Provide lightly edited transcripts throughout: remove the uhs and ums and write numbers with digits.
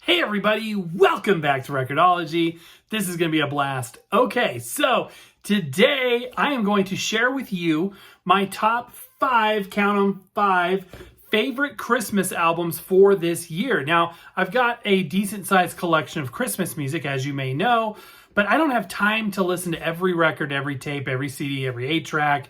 Hey everybody, welcome back to Record-ology. This is going to be a blast. Okay, so today I am going to share with you my top 5, count 'em 5, favorite Christmas albums for this year. Now, I've got a decent sized collection of Christmas music, as you may know, but I don't have time to listen to every record, every tape, every CD, every 8-track,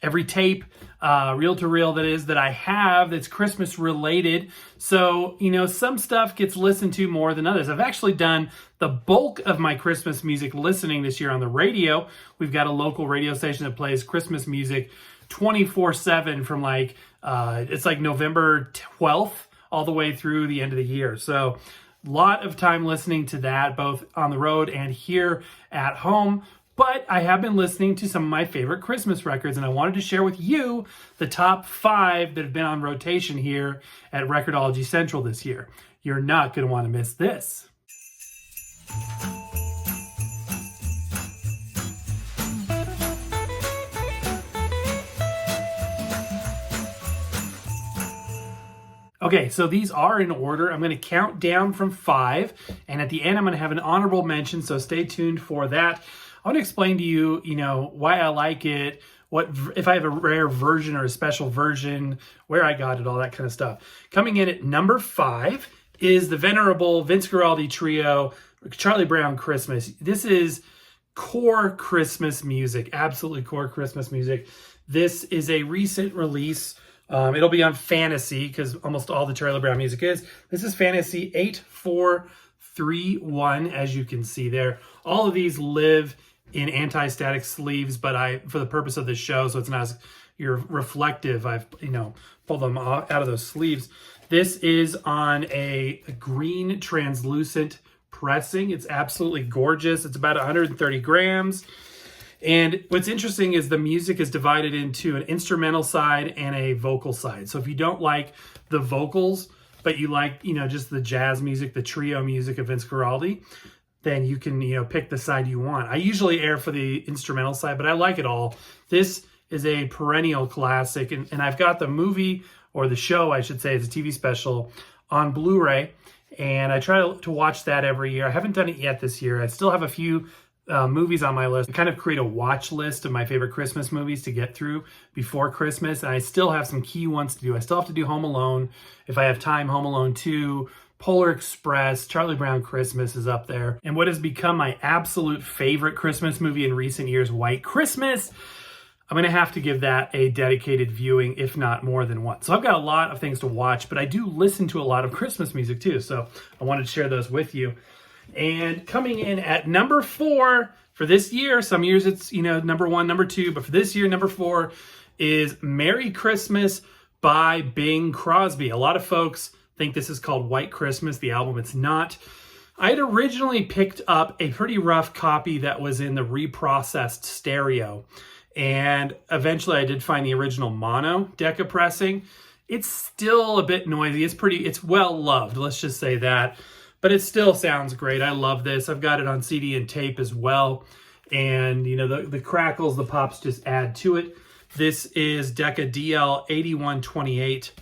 every tape, reel-to-reel that I have that's Christmas related. So, some stuff gets listened to more than others. I've actually done the bulk of my Christmas music listening this year on the radio. We've got a local radio station that plays Christmas music 24/7 from it's like November 12th all the way through the end of the year. So a lot of time listening to that, both on the road and here at home. But I have been listening to some of my favorite Christmas records, and I wanted to share with you the top 5 that have been on rotation here at Record-ology Central this year. You're not going to want to miss this. Okay, so these are in order. I'm going to count down from 5, and at the end I'm going to have an honorable mention, so stay tuned for that. I want to explain to you, why I like it, what if I have a rare version or a special version, where I got it, all that kind of stuff. Coming in at number 5 is the venerable Vince Guaraldi trio, Charlie Brown Christmas. This is core Christmas music, absolutely core Christmas music. This is a recent release. It'll be on Fantasy, because almost all the Charlie Brown music is. This is Fantasy 8431, as you can see there. All of these live in anti-static sleeves, but for the purpose of this show, so it's not as reflective, I've pulled them out of those sleeves. This is on a green translucent pressing. It's absolutely gorgeous. It's about 130 grams. And what's interesting is the music is divided into an instrumental side and a vocal side. So if you don't like the vocals, but you like, just the jazz music, the trio music of Vince Guaraldi, then you can, pick the side you want. I usually err for the instrumental side, but I like it all. This is a perennial classic, and I've got the movie, or the show, I should say, it's a TV special, on Blu-ray, and I try to watch that every year. I haven't done it yet this year. I still have a few movies on my list. I kind of create a watch list of my favorite Christmas movies to get through before Christmas, and I still have some key ones to do. I still have to do Home Alone. If I have time, Home Alone 2, Polar Express, Charlie Brown Christmas is up there. And what has become my absolute favorite Christmas movie in recent years, White Christmas, I'm going to have to give that a dedicated viewing, if not more than once. So I've got a lot of things to watch, but I do listen to a lot of Christmas music too, so I wanted to share those with you. And coming in at number 4 for this year, some years it's, number 1, number 2, but for this year, number 4 is Merry Christmas by Bing Crosby. A lot of folks think this is called White Christmas, the album. It's not. I had originally picked up a pretty rough copy that was in the reprocessed stereo, and eventually I did find the original mono Decca pressing. It's still a bit noisy. It's well loved, let's just say that. But it still sounds great. I love this. I've got it on CD and tape as well. And, the crackles, the pops just add to it. This is Decca DL 8128,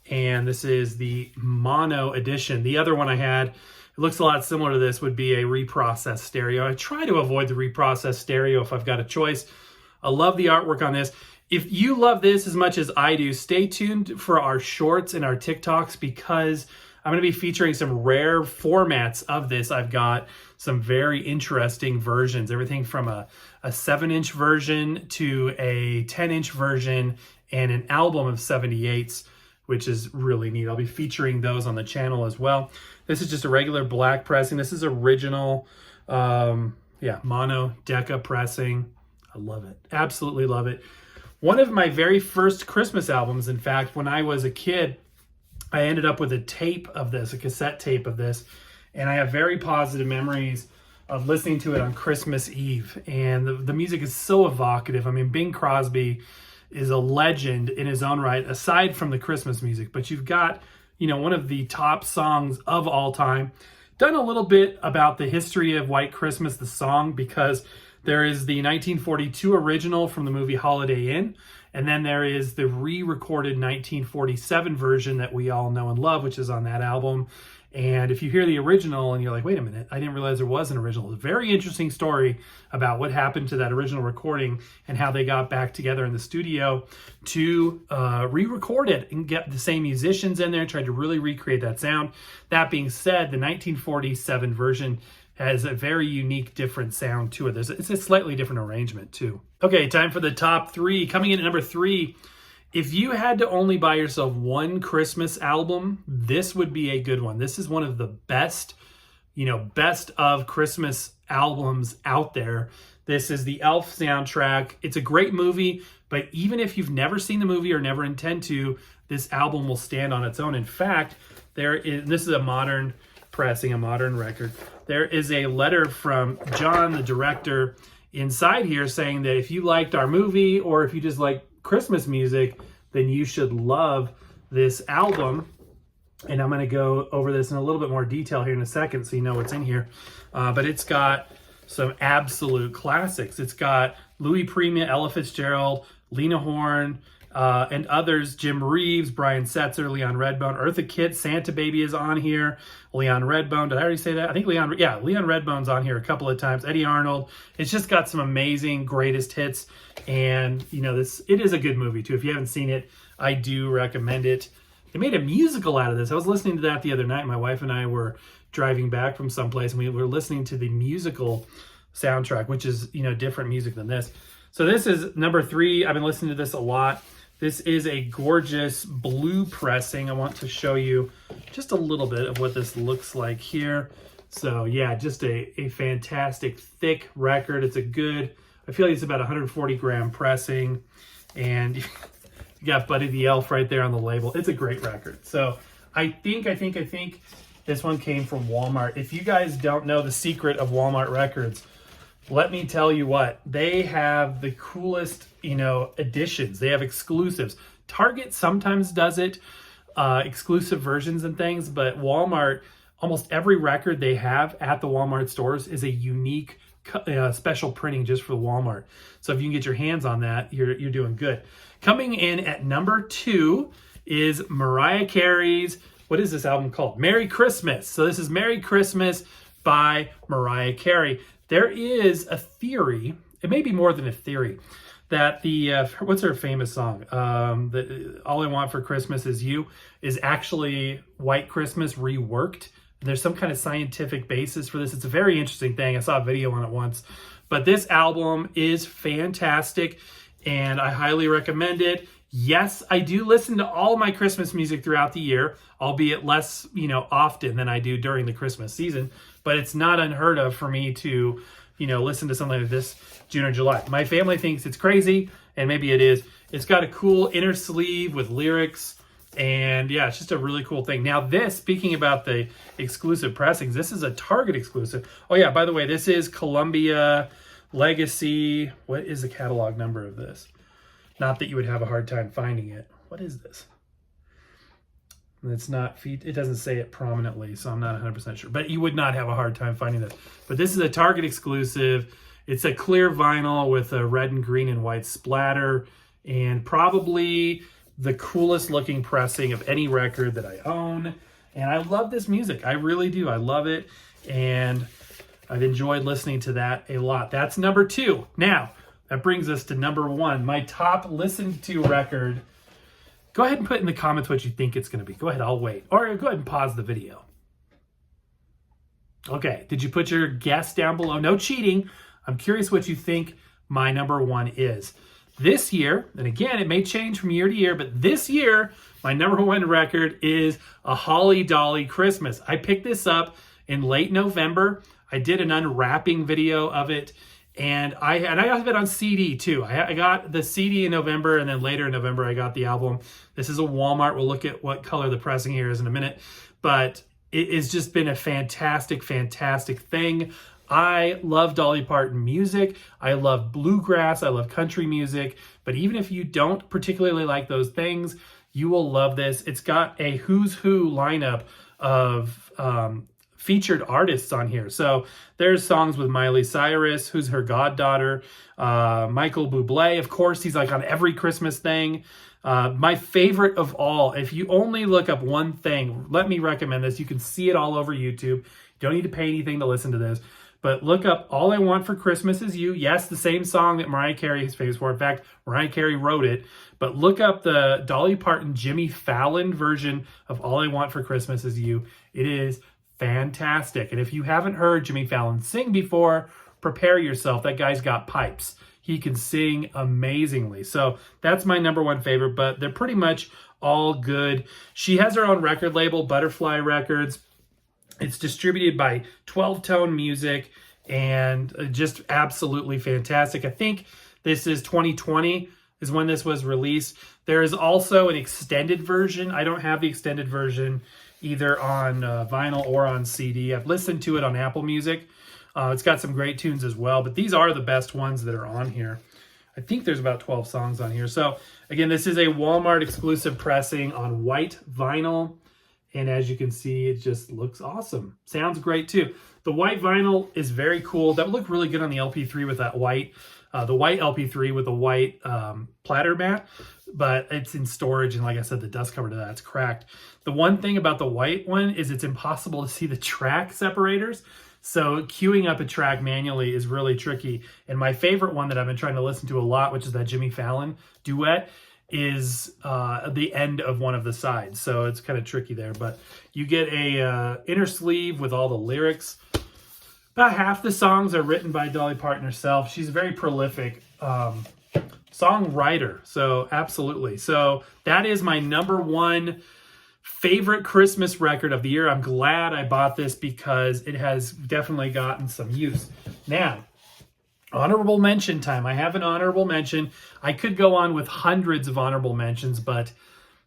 and this is the mono edition. The other one I had, it looks a lot similar to this, would be a reprocessed stereo. I try to avoid the reprocessed stereo if I've got a choice. I love the artwork on this. If you love this as much as I do, stay tuned for our shorts and our TikToks, because I'm going to be featuring some rare formats of this. I've got some very interesting versions, everything from a 7-inch version to a 10-inch version and an album of 78s, which is really neat. I'll be featuring those on the channel as well. This is just a regular black pressing. This is original, mono Decca pressing. I love it. Absolutely love it. One of my very first Christmas albums, in fact, when I was a kid, I ended up with a tape of this, a cassette tape of this, and I have very positive memories of listening to it on Christmas Eve. And the music is so evocative. I mean, Bing Crosby is a legend in his own right, aside from the Christmas music. But you've got, one of the top songs of all time. Done a little bit about the history of White Christmas, the song, because there is the 1942 original from the movie Holiday Inn, And then there is the re-recorded 1947 version that we all know and love, which is on that album. And if you hear the original and you're like, wait a minute, I didn't realize there was an original. It's a very interesting story about what happened to that original recording and how they got back together in the studio to re-record it and get the same musicians in there, tried to really recreate that sound. That being said, the 1947 version has a very unique, different sound to it. It's a slightly different arrangement too. Okay, time for the top 3. Coming in at number 3, if you had to only buy yourself one Christmas album, this would be a good one. This is one of the best, best of Christmas albums out there. This is the Elf soundtrack. It's a great movie, but even if you've never seen the movie or never intend to, this album will stand on its own. In fact, this is a modern pressing, a modern record. There is a letter from John, the director, inside here saying that if you liked our movie or if you just like Christmas music, then you should love this album. And I'm going to go over this in a little bit more detail here in a second so you know what's in here. But it's got some absolute classics. It's got Louis Prima, Ella Fitzgerald, Lena Horne, and others, Jim Reeves, Brian Setzer, Leon Redbone, Eartha Kitt, Santa Baby is on here, Leon Redbone, did I already say that? I think Leon Redbone's on here a couple of times, Eddie Arnold. It's just got some amazing greatest hits, and it is a good movie too. If you haven't seen it, I do recommend it. They made a musical out of this. I was listening to that the other night. My wife and I were driving back from someplace, and we were listening to the musical soundtrack, which is, different music than this. So this is number 3. I've been listening to this a lot. This is a gorgeous blue pressing. I want to show you just a little bit of what this looks like here. So yeah, just a fantastic thick record. It's a good, I feel like it's about 140 gram pressing. And you got Buddy the Elf right there on the label. It's a great record. So I think this one came from Walmart. If you guys don't know the secret of Walmart records, let me tell you what, they have the coolest, editions. They have exclusives. Target sometimes does it, exclusive versions and things, but Walmart, almost every record they have at the Walmart stores is a unique special printing just for Walmart. So if you can get your hands on that, you're doing good. Coming in at number 2 is Mariah Carey's, what is this album called? Merry Christmas. So this is Merry Christmas by Mariah Carey. There is a theory, it may be more than a theory, that what's her famous song? All I Want for Christmas Is You is actually White Christmas reworked. There's some kind of scientific basis for this. It's a very interesting thing. I saw a video on it once. But this album is fantastic, and I highly recommend it. Yes, I do listen to all my Christmas music throughout the year, albeit less, often than I do during the Christmas season. But it's not unheard of for me to, listen to something like this June or July. My family thinks it's crazy, and maybe it is. It's got a cool inner sleeve with lyrics, and yeah, it's just a really cool thing. Now this, speaking about the exclusive pressings, this is a Target exclusive. Oh yeah, by the way, this is Columbia Legacy. What is the catalog number of this? Not that you would have a hard time finding it. What is this? It's not, it doesn't say it prominently, so I'm not 100% sure. But you would not have a hard time finding this. But this is a Target exclusive. It's a clear vinyl with a red and green and white splatter, and probably the coolest looking pressing of any record that I own. And I love this music. I really do. I love it. And I've enjoyed listening to that a lot. That's number 2. Now, that brings us to number 1, my top listened to record. Go ahead and put in the comments what you think it's going to be. Go ahead, I'll wait. Or go ahead and pause the video. Okay, did you put your guess down below? No cheating. I'm curious what you think my number 1 is. This year, and again, it may change from year to year, but this year, my number 1 record is A Holly Dolly Christmas. I picked this up in late November. I did an unwrapping video of it. And I have it on CD too. I got the CD in November, and then later in November I got the album. This is a Walmart. We'll look at what color the pressing here is in a minute. But it has just been a fantastic, fantastic thing. I love Dolly Parton music. I love bluegrass. I love country music. But even if you don't particularly like those things, you will love this. It's got a who's who lineup of featured artists on here. So there's songs with Miley Cyrus, who's her goddaughter, Michael Bublé, of course, he's like on every Christmas thing. My favorite of all, if you only look up one thing, let me recommend this. You can see it all over YouTube. You don't need to pay anything to listen to this. But look up All I Want for Christmas Is You. Yes, the same song that Mariah Carey is famous for. In fact, Mariah Carey wrote it. But look up the Dolly Parton, Jimmy Fallon version of All I Want for Christmas Is You. It is fantastic. And if you haven't heard Jimmy Fallon sing before, prepare yourself. That guy's got pipes. He can sing amazingly. So that's my number one favorite, but they're pretty much all good. She has her own record label, Butterfly Records. It's distributed by 12 Tone Music and just absolutely fantastic. I think this is 2020 is when this was released. There is also an extended version. I don't have the extended version either on vinyl or on CD. I've listened to it on Apple Music. It's got some great tunes as well, but these are the best ones that are on here. I think there's about 12 songs on here. So again, this is a Walmart exclusive pressing on white vinyl. And as you can see, it just looks awesome. Sounds great too. The white vinyl is very cool. That would look really good on the LP3 with that white, the white LP3 with the white platter mat. But it's in storage, and like I said, the dust cover to that, it's cracked. The one thing about the white one is it's impossible to see the track separators. So queuing up a track manually is really tricky. And my favorite one that I've been trying to listen to a lot, which is that Jimmy Fallon duet, is the end of one of the sides. So it's kind of tricky there. But you get a inner sleeve with all the lyrics. About half the songs are written by Dolly Parton herself. She's a very prolific songwriter. So absolutely. So that is my number one favorite Christmas record of the year. I'm glad I bought this because it has definitely gotten some use. Now, honorable mention time. I have an honorable mention. I could go on with hundreds of honorable mentions, but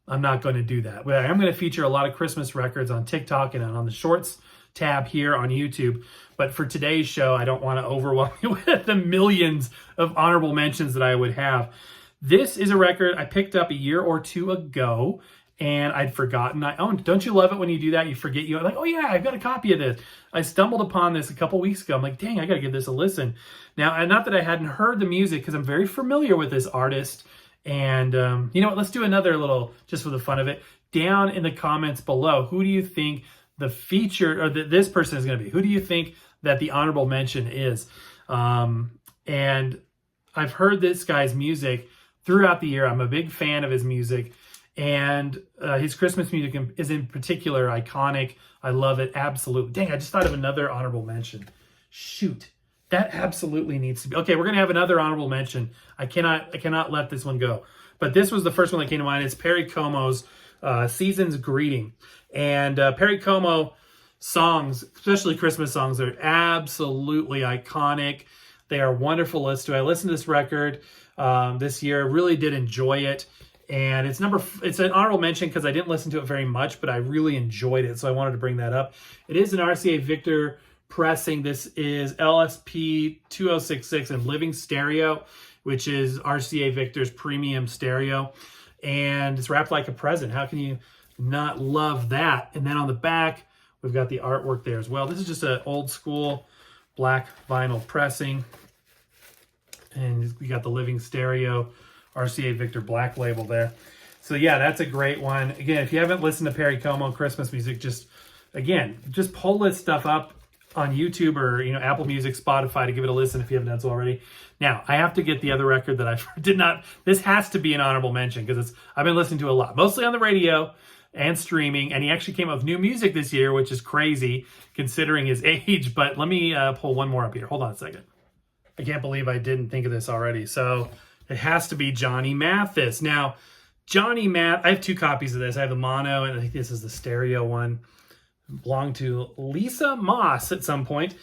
I'm not going to do that. But I'm going to feature a lot of Christmas records on TikTok and on the Shorts tab here on YouTube. But for today's show, I don't want to overwhelm you with the millions of honorable mentions that I would have. This is a record I picked up a year or two ago, and I'd forgotten I owned. Don't you love it when you do that? You forget, you're like, oh yeah, I've got a copy of this. I stumbled upon this a couple weeks ago. I'm like, dang, I got to give this a listen. Now, and not that I hadn't heard the music, because I'm very familiar with this artist. And you know what? Let's do another little, just for the fun of it. Down in the comments below, who do you think the feature, or this person is going to be? Who do you think that the honorable mention is? And I've heard this guy's music throughout the year. I'm a big fan of his music. And his Christmas music is in particular iconic. I love it. Absolutely. Dang, I just thought of another honorable mention. Shoot. That absolutely needs to be. Okay, we're going to have another honorable mention. I cannot let this one go. But this was the first one that came to mind. It's Perry Como's Season's Greeting. And Perry Como songs, especially Christmas songs, are absolutely iconic. They are wonderful to listen to. I listened to this record this year. Really did enjoy it. And it's an honorable mention because I didn't listen to it very much, but I really enjoyed it. So I wanted to bring that up. It is an RCA Victor pressing. This is LSP 2066 and Living Stereo, which is RCA Victor's premium stereo. And it's wrapped like a present. How can you not love that? And then on the back, we've got the artwork there as well. This is just an old school black vinyl pressing. And we got the Living Stereo RCA Victor black label there. So yeah, that's a great one. Again, if you haven't listened to Perry Como Christmas music, just pull this stuff up on YouTube or Apple Music, Spotify to give it a listen if you haven't done so already. Now, I have to get the other record that I did not. This has to be an honorable mention because I've been listening to it a lot, mostly on the radio and streaming. And he actually came up with new music this year, which is crazy considering his age. But let me pull one more up here. Hold on a second. I can't believe I didn't think of this already. So it has to be Johnny Mathis. Now, I have two copies of this. I have the mono, and I think this is the stereo one. Belonged to Lisa Moss at some point.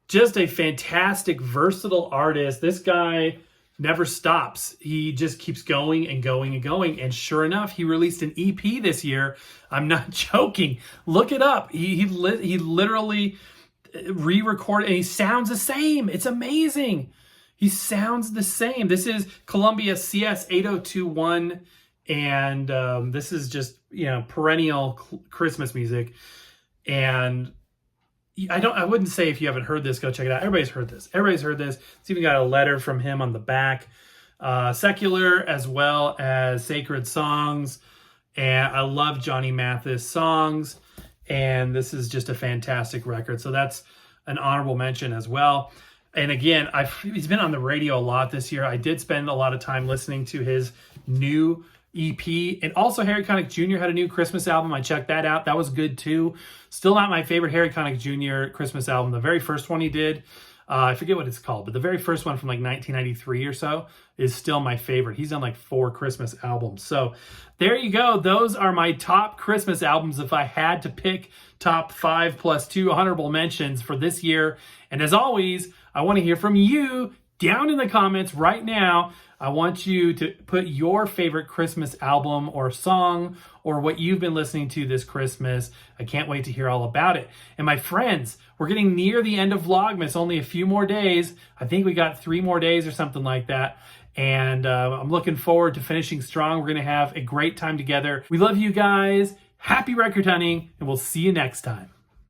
Just a fantastic, versatile artist. This guy never stops. He just keeps going and going and going. And sure enough, he released an EP this year. I'm not joking. Look it up. He literally re-recorded, and he sounds the same. It's amazing. He sounds the same. This is Columbia CS 8021, and this is just perennial Christmas music. And I wouldn't say if you haven't heard this, go check it out. Everybody's heard this. It's even got a letter from him on the back. secular as well as sacred songs. And I love Johnny Mathis songs. And this is just a fantastic record. So that's an honorable mention as well. And again, he's been on the radio a lot this year. I did spend a lot of time listening to his new EP. And also Harry Connick Jr. had a new Christmas album. I checked that out. That was good too. Still not my favorite Harry Connick Jr. Christmas album. The very first one he did, I forget what it's called, but the very first one from like 1993 or so is still my favorite. He's done like 4 Christmas albums. So there you go. Those are my top Christmas albums if I had to pick top 5 plus 2 honorable mentions for this year. And as always, I want to hear from you down in the comments right now. I want you to put your favorite Christmas album or song or what you've been listening to this Christmas. I can't wait to hear all about it. And my friends, we're getting near the end of Vlogmas, only a few more days. I think we got 3 more days or something like that. And I'm looking forward to finishing strong. We're going to have a great time together. We love you guys. Happy record hunting, and we'll see you next time.